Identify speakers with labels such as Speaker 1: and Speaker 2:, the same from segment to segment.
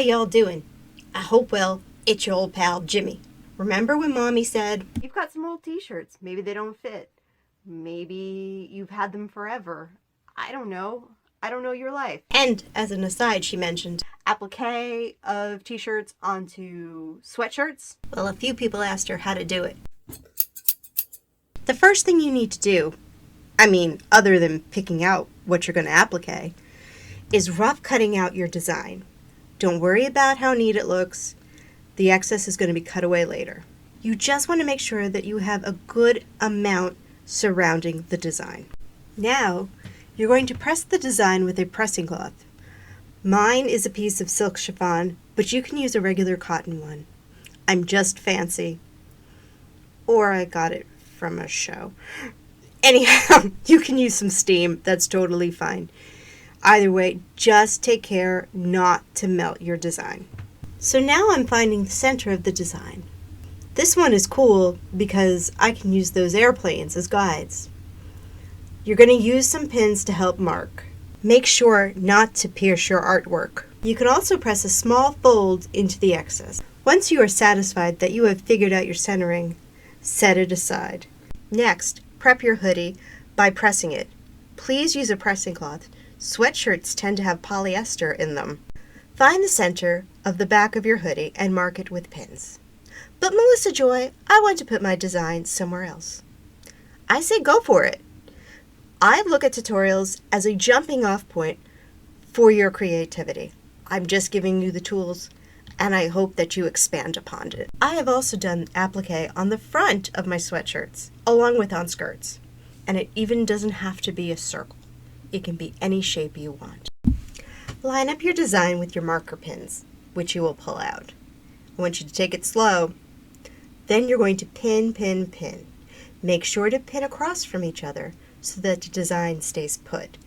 Speaker 1: y'all doing? I hope well. It's your old pal, Jimmy. Remember when Mommy said, "You've got some old t-shirts. Maybe they don't fit. Maybe you've had them forever. I don't know. I don't know your life." And as an aside, she mentioned applique of t-shirts onto sweatshirts. Well, a few people asked her how to do it. The first thing you need to do, other than picking out what you're going to applique, is rough cutting out your design. Don't worry about how neat it looks. The excess is going to be cut away later. You just want to make sure that you have a good amount surrounding the design. Now, you're going to press the design with a pressing cloth. Mine is a piece of silk chiffon, but you can use a regular cotton one. I'm just fancy. Or I got it from a show. Anyhow, you can use some steam. That's totally fine. Either way, just take care not to melt your design. So now I'm finding the center of the design. This one is cool because I can use those airplanes as guides. You're going to use some pins to help mark. Make sure not to pierce your artwork. You can also press a small fold into the excess. Once you are satisfied that you have figured out your centering, set it aside. Next, prep your hoodie by pressing it. Please use a pressing cloth. Sweatshirts tend to have polyester in them. Find the center of the back of your hoodie and mark it with pins. But Melissa Joy, I want to put my design somewhere else. I say go for it. I look at tutorials as a jumping off point for your creativity. I'm just giving you the tools, and I hope that you expand upon it. I have also done applique on the front of my sweatshirts, along with on skirts. And it even doesn't have to be a circle. It can be any shape you want. Line up your design with your marker pins, which you will pull out. I want you to take it slow. Then you're going to pin, pin, pin. Make sure to pin across from each other so that the design stays put.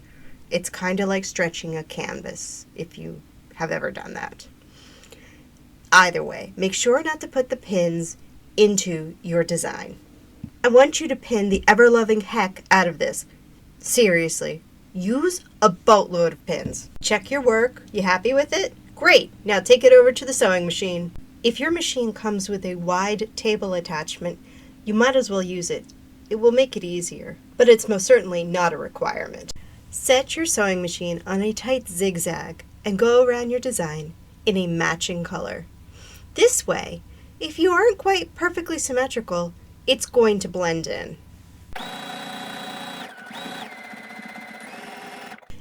Speaker 1: It's kind of like stretching a canvas, if you have ever done that. Either way, make sure not to put the pins into your design. I want you to pin the ever-loving heck out of this. Seriously, use a boatload of pins. Check your work. You happy with it? Great. Now take it over to the sewing machine. If your machine comes with a wide table attachment, you might as well use it. It will make it easier, but it's most certainly not a requirement. Set your sewing machine on a tight zigzag and go around your design in a matching color. This way, if you aren't quite perfectly symmetrical, it's going to blend in.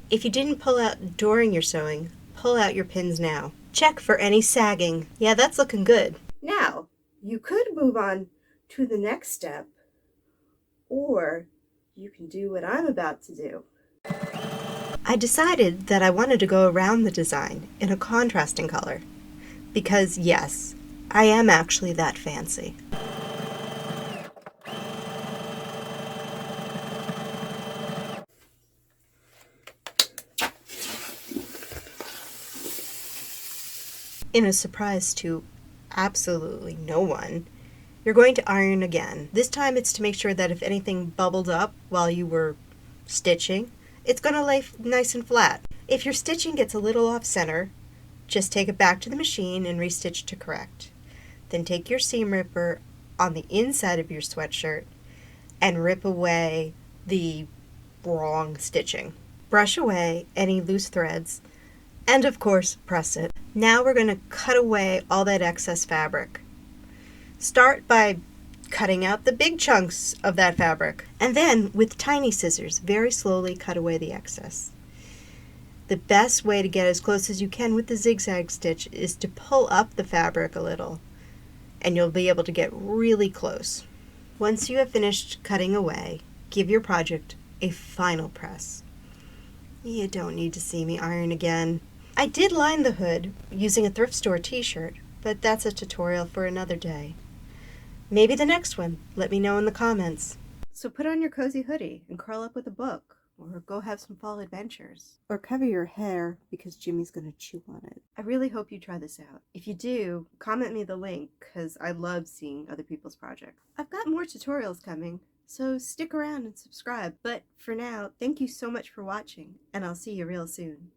Speaker 1: If you didn't pull out during your sewing, pull out your pins now. Check for any sagging. Yeah, that's looking good. Now, you could move on to the next step, or you can do what I'm about to do. I decided that I wanted to go around the design in a contrasting color, because yes, I am actually that fancy. In a surprise to absolutely no one, you're going to iron again. This time it's to make sure that if anything bubbled up while you were stitching, it's going to lay nice and flat. If your stitching gets a little off center, just take it back to the machine and restitch to correct. Then take your seam ripper on the inside of your sweatshirt and rip away the wrong stitching. Brush away any loose threads and of course press it. Now we're going to cut away all that excess fabric. Start by cutting out the big chunks of that fabric, and then with tiny scissors very slowly cut away the excess. The best way to get as close as you can with the zigzag stitch is to pull up the fabric a little, and you'll be able to get really close. Once you have finished cutting away, give your project a final press. You don't need to see me iron again. I did line the hood using a thrift store t-shirt, but that's a tutorial for another day. Maybe the next one. Let me know in the comments. So put on your cozy hoodie and curl up with a book, or go have some fall adventures, or cover your hair because Jimmy's gonna chew on it. I really hope you try this out. If you do, comment me the link because I love seeing other people's projects. I've got more tutorials coming, so stick around and subscribe. But for now, thank you so much for watching, and I'll see you real soon.